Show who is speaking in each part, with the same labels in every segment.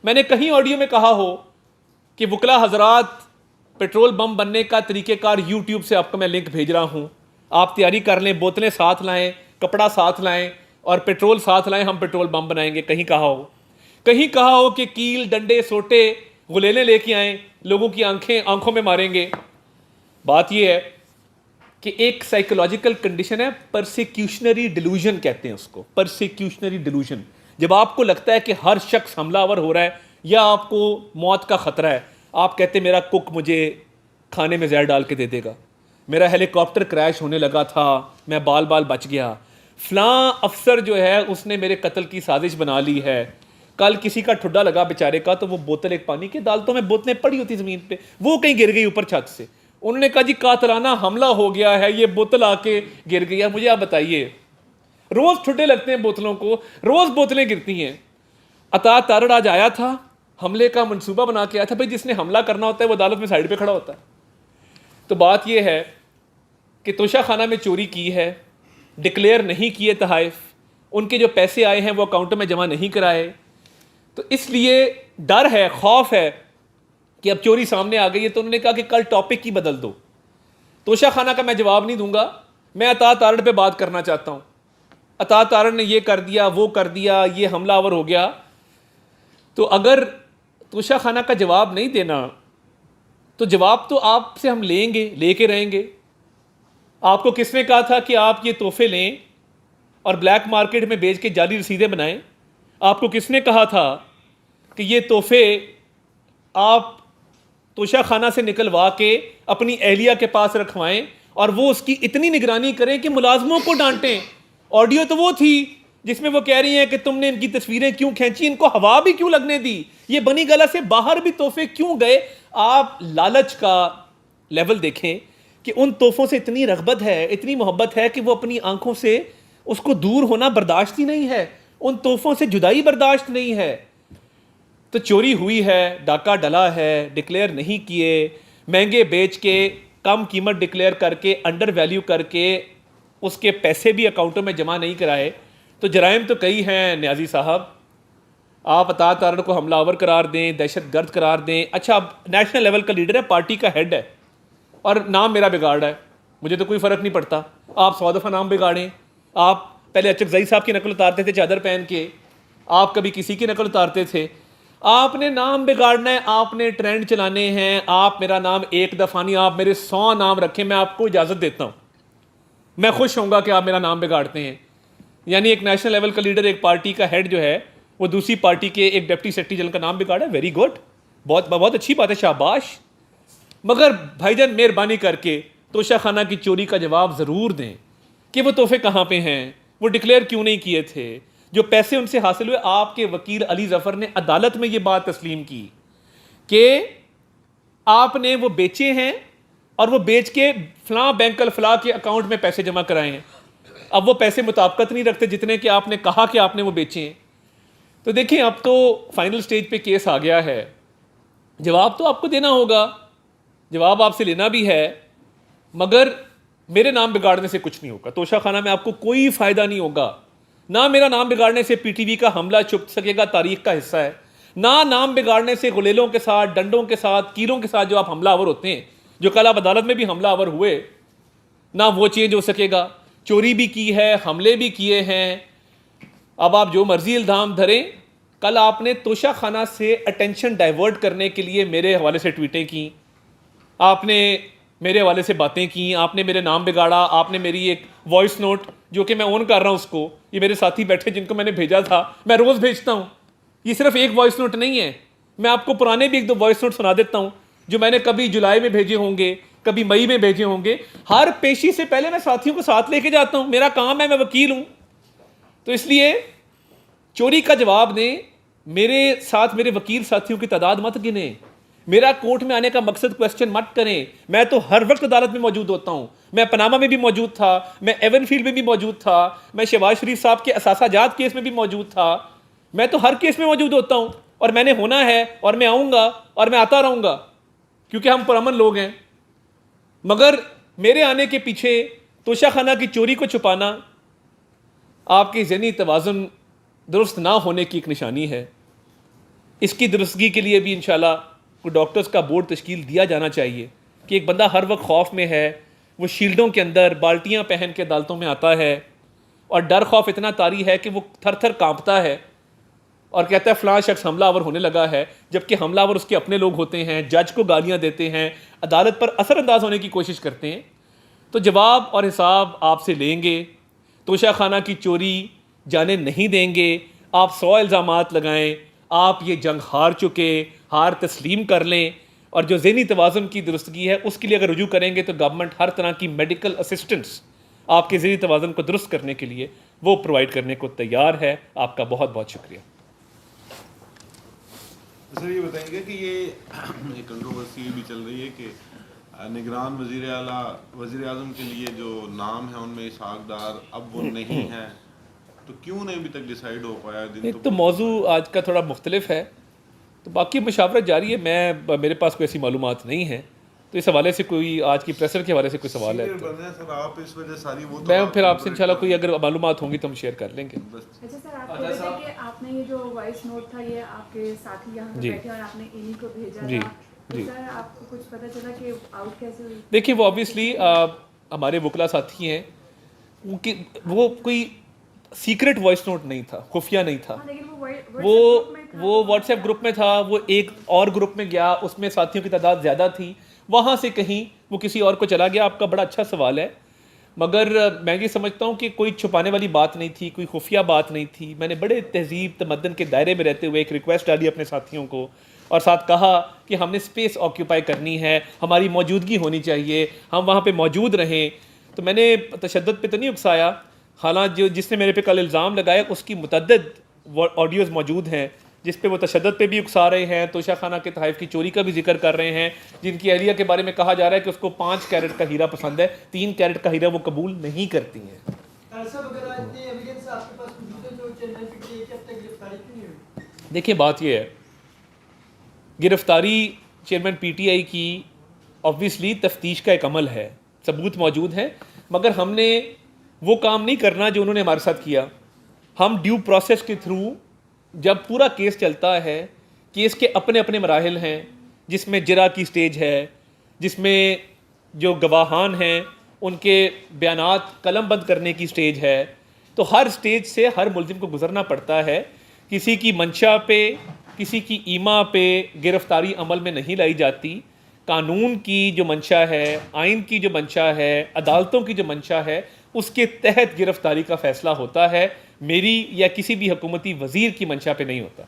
Speaker 1: मैंने कहीं ऑडियो में कहा हो कि वकला हजरात, पेट्रोल बम बनने का तरीक़ेकार यूट्यूब से आपको मैं लिंक भेज रहा हूँ, आप तैयारी कर लें, बोतलें साथ लाएं, कपड़ा साथ लाएं और पेट्रोल साथ लाएं, हम पेट्रोल बम बनाएंगे। कहीं कहा हो, कहीं कहा हो कि कील, डंडे, सोटे, गुलेलें लेके आएं, लोगों की आंखों में मारेंगे। बात यह है कि एक साइकोलॉजिकल कंडीशन है, परसिक्यूशनरी डिलूजन कहते हैं उसको, परसिक्यूशनरी डिलूजन। जब आपको लगता है कि हर शख्स हमलावर हो रहा है या आपको मौत का खतरा है, आप कहते मेरा कुक मुझे खाने में जहर डाल के दे देगा, मेरा हेलीकॉप्टर क्रैश होने लगा था, मैं बाल बाल बच गया, फलां अफसर जो है उसने मेरे कत्ल की साजिश बना ली है, कल किसी का ठुड्डा लगा बेचारे का तो वो बोतल एक पानी की दालतों में बोतलें पड़ी होती ज़मीन पे, वो कहीं गिर गई ऊपर छत से, उन्होंने कहा जी कातलाना हमला हो गया है, ये बोतल आके गिर गई है। मुझे आप बताइए, रोज़ ठुड्डे लगते हैं बोतलों को, रोज़ बोतलें गिरती हैं। अता तारड़ आज आया था, हमले का मंसूबा बना के आया था। भाई जिसने हमला करना होता है वो अदालत में साइड पे खड़ा होता है। तो बात यह है कि तोशा खाना में चोरी की है, डिक्लेयर नहीं किए तहाइफ, उनके जो पैसे आए हैं वो अकाउंट में जमा नहीं कराए, तो इसलिए डर है, खौफ है कि अब चोरी सामने आ गई है। तो उन्होंने कहा कि कल टॉपिक ही बदल दो, तोशा खाना का मैं जवाब नहीं दूंगा, मैं अता तारड़ पे बात करना चाहता हूँ। अता तारड़ ने ये कर दिया, वो कर दिया, ये हमलावर हो गया। तो अगर तोशा खाना का जवाब नहीं देना तो जवाब तो आपसे हम लेंगे, लेके रहेंगे। आपको किसने कहा था कि आप ये तोहफे लें और ब्लैक मार्केट में बेच के जाली रसीदें बनाएं? आपको किसने कहा था कि ये तोहफे आप तोशा खाना से निकलवा के अपनी एहलिया के पास रखवाएं और वो उसकी इतनी निगरानी करें कि मुलाजमों को डांटें? ऑडियो तो वो थी जिसमें वो कह रही हैं कि तुमने इनकी तस्वीरें क्यों खींची, इनको हवा भी क्यों लगने दी, ये बनी गला से बाहर भी तोहफे क्यों गए। आप लालच का लेवल देखें कि उन तोहफों से इतनी रग़बत है, इतनी मोहब्बत है कि वो अपनी आंखों से उसको दूर होना बर्दाश्त ही नहीं है, उन तोहफों से जुदाई बर्दाश्त नहीं है। तो चोरी हुई है, डाका डला है, डिक्लेयर नहीं किए, महंगे बेच के, कम कीमत डिक्लेयर करके, अंडर वैल्यू करके, उसके पैसे भी अकाउंटों में जमा नहीं कराए, तो जराइम तो कई हैं न्याजी साहब। आप अता तारड़ को हमलावर करार दें, दहशत गर्द करार दें, अच्छा अब नेशनल लेवल का लीडर है, पार्टी का हेड है और नाम मेरा बिगाड़ा है, मुझे तो कोई फ़र्क नहीं पड़ता। आप 100 दफ़ा नाम बिगाड़ें, आप पहले अचकज़ई साहब की नकल उतारते थे चादर पहन के, आप कभी किसी की नकल उतारते थे, आपने नाम बिगाड़ना है, आपने ट्रेंड चलाने हैं। आप मेरा नाम एक दफ़ा नहीं, आप मेरे 100 नाम रखें, मैं आपको इजाज़त देता हूँ, मैं खुश होऊंगा कि आप मेरा नाम बिगाड़ते हैं। यानी एक नेशनल लेवल का लीडर, एक पार्टी का हेड जो है वो दूसरी पार्टी के एक डिप्टी सेक्रेटरी जनरल का नाम बिगाड़ा, वेरी गुड, बहुत बहुत अच्छी बात है, शाबाश। मगर भाईजान मेहरबानी करके तोशा खाना की चोरी का जवाब ज़रूर दें कि वो तोहफे कहाँ पे हैं, वो डिक्लेयर क्यों नहीं किए थे, जो पैसे उनसे हासिल हुए। आपके वकील अली ज़फ़र ने अदालत में ये बात तस्लीम की कि आपने वो बेचे हैं और वो बेच के फ़लाँ बैंक अल-फ़लाँ के अकाउंट में पैसे जमा कराए हैं। अब वो पैसे मुताबिकत नहीं रखते जितने कि आपने कहा कि आपने वो बेचे हैं। तो देखें, अब तो फाइनल स्टेज पे केस आ गया है, जवाब तो आपको देना होगा, जवाब आपसे लेना भी है, मगर मेरे नाम बिगाड़ने से कुछ नहीं होगा। तोशा खाना में आपको कोई फ़ायदा नहीं होगा, ना मेरा नाम बिगाड़ने से पीटीवी का हमला छुप सकेगा, तारीख का हिस्सा है, ना नाम बिगाड़ने से गुलेलों के साथ, डंडों के साथ, कीलों के साथ जो आप हमलावर होते हैं, जो कल आप अदालत में भी हमलावर हुए, ना वो चेंज हो सकेगा। चोरी भी की है, हमले भी किए हैं, अब आप जो मर्जी इल्ज़ाम धरें। कल आपने तोशा खाना से अटेंशन डाइवर्ट करने के लिए मेरे हवाले से ट्वीटें की, आपने मेरे हवाले से बातें की, आपने मेरे नाम बिगाड़ा, आपने मेरी एक वॉइस नोट जो कि मैं ऑन कर रहा हूँ उसको, ये मेरे साथी बैठे जिनको मैंने भेजा था, मैं रोज़ भेजता हूँ, ये सिर्फ एक वॉइस नोट नहीं है, मैं आपको पुराने भी 1-2 वॉइस नोट सुना देता हूँ जो मैंने कभी जुलाई में भेजे होंगे, कभी मई में भेजे होंगे। हर पेशी से पहले मैं साथियों को साथ लेके जाता हूँ, मेरा काम है, मैं वकील हूँ। तो इसलिए चोरी का जवाब दें, मेरे साथ मेरे वकील साथियों की तादाद मत गिने, मेरा कोर्ट में आने का मकसद क्वेश्चन मत करें। मैं तो हर वक्त अदालत में मौजूद होता हूँ, मैं पनामा में भी मौजूद था, मैं एवनफील्ड में भी मौजूद था, मैं शहबाज शरीफ साहब के असासाजात केस में भी मौजूद था, मैं तो हर केस में मौजूद होता हूँ और मैंने होना है और मैं आऊँगा और मैं आता रहूँगा, क्योंकि हम पुरअमन लोग हैं। मगर मेरे आने के पीछे तोशा खाना की चोरी को छुपाना आपकी ज़हनी तवाज़ुन दुरुस्त ना होने की एक निशानी है। इसकी दुरुस्तगी के लिए भी इंशाल्लाह कोई डॉक्टर्स का बोर्ड तश्कील दिया जाना चाहिए कि एक बंदा हर वक्त खौफ में है, वो शील्डों के अंदर बाल्टियाँ पहन के अदालतों में आता है और डर खौफ इतना तारी है कि वो थर थर काँपता है और कहता है फ़लाँ शख्स हमलावर होने लगा है, जबकि हमलावर उसके अपने लोग होते हैं, जज को गालियाँ देते हैं, अदालत पर असरअंदाज होने की कोशिश करते हैं। तो जवाब और हिसाब आपसे लेंगे, तोशा खाना की चोरी जाने नहीं देंगे। आप 100 इल्ज़ामात लगाएं, आप ये जंग हार चुके, हार तस्लीम कर लें और जो ज़हनी तवाज़ुन की दुरुस्तगी है उसके लिए अगर रुजू करेंगे तो गवर्नमेंट हर तरह की मेडिकल असिस्टेंस आपके ज़हनी तवाज़ुन को दुरुस्त करने के लिए वो प्रोवाइड करने को तैयार है। आपका बहुत बहुत शुक्रिया।
Speaker 2: सर ये बताएंगे कि ये एक कंट्रोवर्सी भी चल रही है कि निगरान वज़ीर आज़म के लिए जो नाम है उनमें इसहाक डार अब वो नहीं है, तो क्यों नहीं अभी तक डिसाइड हो पाया?
Speaker 1: एक तो मौजू आज का थोड़ा मुख्तलिफ है, तो बाकी मुशावरत जारी है। मेरे पास कोई ऐसी मालूमात नहीं है, तो इस हवाले से कोई आज की प्रेसर के हवाले से कोई सवाल है तो
Speaker 2: सर आप इस वजह सारी वो
Speaker 1: मैं फिर आपसे इंशाल्लाह कोई अगर मालूमात होंगी तो हम शेयर कर लेंगे।
Speaker 3: अच्छा सर, आप बोल रहे थे कि आपने ये जो वॉइस नोट था ये आपके साथी यहाँ पे बैठे और आपने इन्हीं को भेजा
Speaker 1: जी
Speaker 3: था, तो
Speaker 1: जी।
Speaker 3: सर आपको कुछ पता चला कि आउट कैसे हुई?
Speaker 1: देखिए वो ऑब्वियसली हमारे वकला साथी हैं, वो कोई सीक्रेट वॉइस नोट नहीं था, खुफिया नहीं था।
Speaker 3: हाँ, लेकिन
Speaker 1: वो व्हाट्सएप ग्रुप में था, वो एक और ग्रुप में गया, उसमें साथियों की तादाद ज़्यादा थी, वहाँ से कहीं वो किसी और को चला गया। आपका बड़ा अच्छा सवाल है, मगर मैं ये समझता हूँ कि कोई छुपाने वाली बात नहीं थी, कोई खुफिया बात नहीं थी। मैंने बड़े तहजीब तमद्दन के दायरे में रहते हुए एक रिक्वेस्ट डाली अपने साथियों को और साथ कहा कि हमने स्पेस ऑक्यूपाई करनी है, हमारी मौजूदगी होनी चाहिए, हम वहाँ पे मौजूद रहें। तो मैंने तशद्दुद पे तो नहीं उकसाया, हालांकि जिसने मेरे पे कल इल्ज़ाम लगाया उसकी मुतअद्दिद ऑडियोज़ मौजूद हैं जिस पे वो तशद्दुद पे भी उकसा रहे हैं, तोशा खाना के तहफ़ की चोरी का भी जिक्र कर रहे हैं, जिनकी अहलिया के बारे में कहा जा रहा है कि उसको 5 कैरेट का हीरा पसंद है, 3 कैरेट का हीरा वो कबूल नहीं करती हैं। देखिए बात ये है, गिरफ्तारी चेयरमैन PTI की ऑब्वियसली तफ्तीश का एक अमल है, सबूत मौजूद हैं, मगर हमने वो काम नहीं करना जो उन्होंने हमारे साथ किया। हम ड्यू प्रोसेस के थ्रू जब पूरा केस चलता है, केस के अपने अपने मराहिल हैं, जिसमें जरा की स्टेज है, जिसमें जो गवाहान हैं उनके बयानात कलम बंद करने की स्टेज है, तो हर स्टेज से हर मुल्ज़िम को गुजरना पड़ता है। किसी की मंशा पे, किसी की ईमा पे गिरफ्तारी अमल में नहीं लाई जाती। कानून की जो मंशा है, आइन की जो मंशा है, अदालतों की जो मंशा है, उसके तहत गिरफ्तारी का फ़ैसला होता है, मेरी या किसी भी हुकूमती वज़ीर की मंशा पे नहीं होता।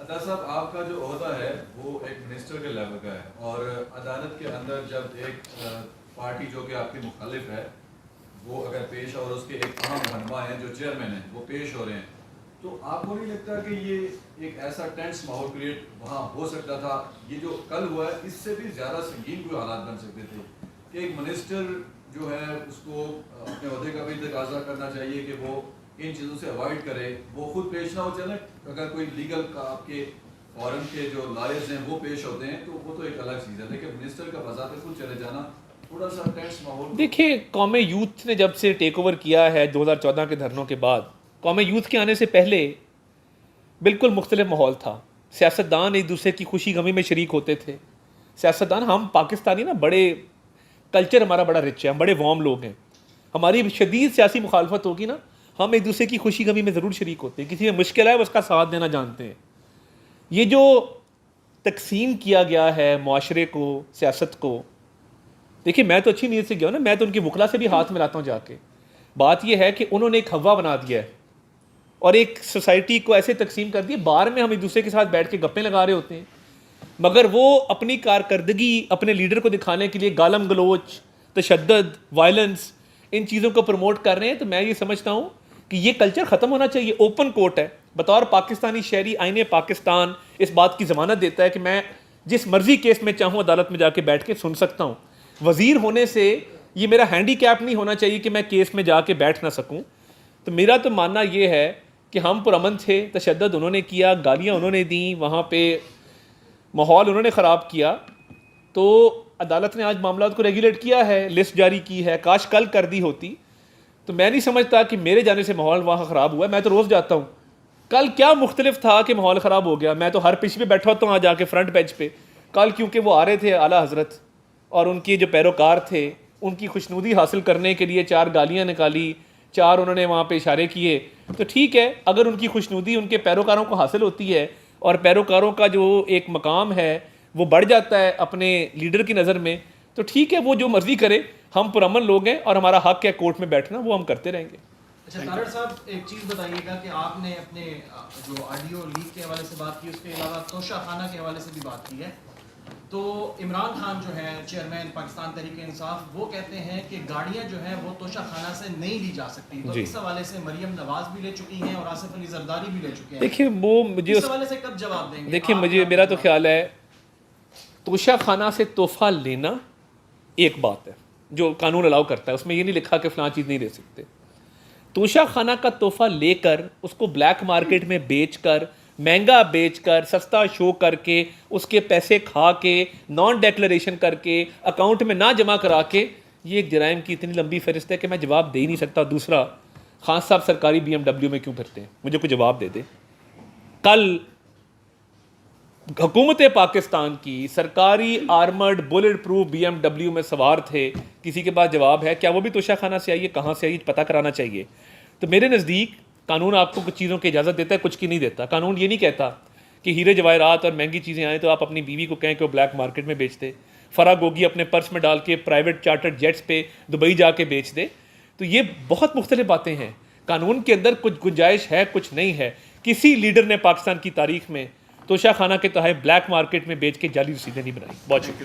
Speaker 4: अदा साहब, आपका जो ओहदा है वो एक मिनिस्टर के लेवल का है और अदालत के अंदर जब एक पार्टी जो कि आपकी मुखालिफ है वो अगर पेश और उसके एक अहम रहनुमा हैं जो चेयरमैन हैं वो पेश हो रहे हैं, तो आपको नहीं लगता कि ये एक ऐसा टेंस माहौल क्रिएट वहाँ हो सकता था? ये जो कल हुआ है इससे भी ज़्यादा संगीन कोई हालात बन सकते थे कि एक मिनिस्टर जो है उसको अपने ओहदे का भी तकाजा करना चाहिए कि वो इन चीज़ों से अवॉइड करे, वो खुद पेश ना हो। चले अगर कोई लीगल का आपके फॉरेन के जो लॉयर्स हैं वो पेश होते हैं तो वो तो एक अलग चीज़ है, लेकिन मिनिस्टर का बज़ाते खुद चले जाना थोड़ा सा टेंस माहौल। देखिए,
Speaker 1: कौम यूथ ने जब से टेक ओवर किया है 2014 के धरनों के बाद, कौम यूथ के आने से पहले बिल्कुल मुख्तलिफ माहौल था। सियासतदान एक दूसरे की खुशी गमी में शरीक होते थे। सियासतदान, हम पाकिस्तानी ना बड़े कल्चर हमारा बड़ा रिच है, हम बड़े वार्म लोग हैं, हमारी शदीद सियासी मुखालफत होगी ना, हम एक दूसरे की खुशी गमी में ज़रूर शरीक होते हैं, किसी में मुश्किल है उसका साथ देना जानते हैं। ये जो तकसीम किया गया है माशरे को, सियासत को, देखिए मैं तो अच्छी नीयत से गया हूँ ना, मैं तो उनकी वकला से भी हाथ मिलाता हूँ जाके। बात यह है कि उन्होंने एक हवा बना दिया है और एक सोसाइटी को ऐसे तकसीम कर दिया, बार में हम एक दूसरे के साथ बैठ के गप्पे लगा रहे होते हैं, मगर वो अपनी कारकर्दगी अपने लीडर को दिखाने के लिए गालम गलोच, तशद्दुद, वायलेंस, इन चीज़ों को प्रमोट कर रहे हैं। तो मैं ये समझता हूँ कि ये कल्चर ख़त्म होना चाहिए। ओपन कोर्ट है, बतौर पाकिस्तानी शहरी आईने पाकिस्तान इस बात की ज़मानत देता है कि मैं जिस मर्ज़ी केस में चाहूँ अदालत में जाके बैठ के सुन सकता हूँ। वज़ीर होने से ये मेरा हैंडीकैप नहीं होना चाहिए कि मैं केस में जाके बैठ ना सकूँ। तो मेरा तो मानना ये है कि हम पुरअमन थे, तशद्दुद उन्होंने किया, गालियाँ उन्होंने दी, वहाँ पे माहौल उन्होंने ख़राब किया, तो अदालत ने आज मामला को रेगुलेट किया है, लिस्ट जारी की है, काश कल कर दी होती। तो मैं नहीं समझता कि मेरे जाने से माहौल वहाँ ख़राब हुआ है। मैं तो रोज़ जाता हूँ, कल क्या मुख्तलिफ था कि माहौल ख़राब हो गया। मैं तो हर पिच पे बैठा होता हूँ आज आके फ्रंट बेंच पे। कल क्योंकि वो आ रहे थे आला हज़रत और उनके जो पैरोकार थे उनकी खुशनुदी हासिल करने के लिए 4 गालियाँ निकाली, 4 उन्होंने वहाँ पे इशारे किए, तो ठीक है, अगर उनकी खुशनुदी उनके पैरोकारों को हासिल होती है और पैरोकारों का जो एक मकाम है वो बढ़ जाता है अपने लीडर की नज़र में, तो ठीक है, वो जो मर्ज़ी करे। हम पुरअमन लोग हैं और हमारा हक़ है कोर्ट में बैठना, वो हम करते रहेंगे।
Speaker 5: अच्छा तारड़ साहब, एक चीज़ बताइएगा कि आपने अपने जो ऑडियो लीक के हवाले से बात की, उसके अलावा तोशा खाना के हवाले से भी बात की है। तो इमरान खान जो है चेयरमैन पाकिस्तान तहरीक इंसाफ, वो कहते हैं कि गाड़ियां जो हैं वो तोशा खाना से नहीं ली जा सकती। तो इस हवाले से मरियम नवाज भी ले चुकी हैं और आसिफ अली जरदारी भी ले चुके हैं।
Speaker 1: देखिए वो मुझे
Speaker 5: इस हवाले से कब जवाब देंगे?
Speaker 1: देखिए मुझे मेरा तो ख्याल है तोशा खाना से तोहफा लेना एक बात है जो कानून अलाउ करता है, उसमें ये नहीं लिखा कि फ़लाँ चीज़ नहीं ले सकते। तोशा खाना का तोहफा लेकर उसको ब्लैक मार्केट में बेचकर, महंगा बेचकर, सस्ता शो करके, उसके पैसे खा के, नॉन डिक्लेरेशन करके, अकाउंट में ना जमा करा के, ये एक जराइम की इतनी लंबी फहरिस्त है कि मैं जवाब दे ही नहीं सकता। दूसरा, खान साहब सरकारी BMW में क्यों फिरते हैं, मुझे कोई जवाब दे दे। कल हुकूमत पाकिस्तान की सरकारी आर्मर्ड बुलेट प्रूफ BMW में सवार थे, किसी के पास जवाब है क्या वो भी तोशा खाना से आई है, कहाँ से आई, पता कराना चाहिए। तो मेरे नज़दीक कानून आपको कुछ चीज़ों की इजाज़त देता है, कुछ की नहीं देता। कानून ये नहीं कहता कि हीरे जवाहरात और महंगी चीज़ें आएँ तो आप अपनी बीवी को कहें कि वो ब्लैक मार्केट में बेच दे, फरा गोगी अपने पर्स में डाल के प्राइवेट चार्टर्ड जेट्स पे दुबई जाके बेच दे। तो ये बहुत मुख्तलिफ बातें हैं। कानून के अंदर कुछ गुंजाइश है, कुछ नहीं है। किसी लीडर ने पाकिस्तान की तारीख में तोशा खाना के तहत ब्लैक मार्केट में बेच के जाली रसीदें नहीं बनाई। बहुत शुक्रिया।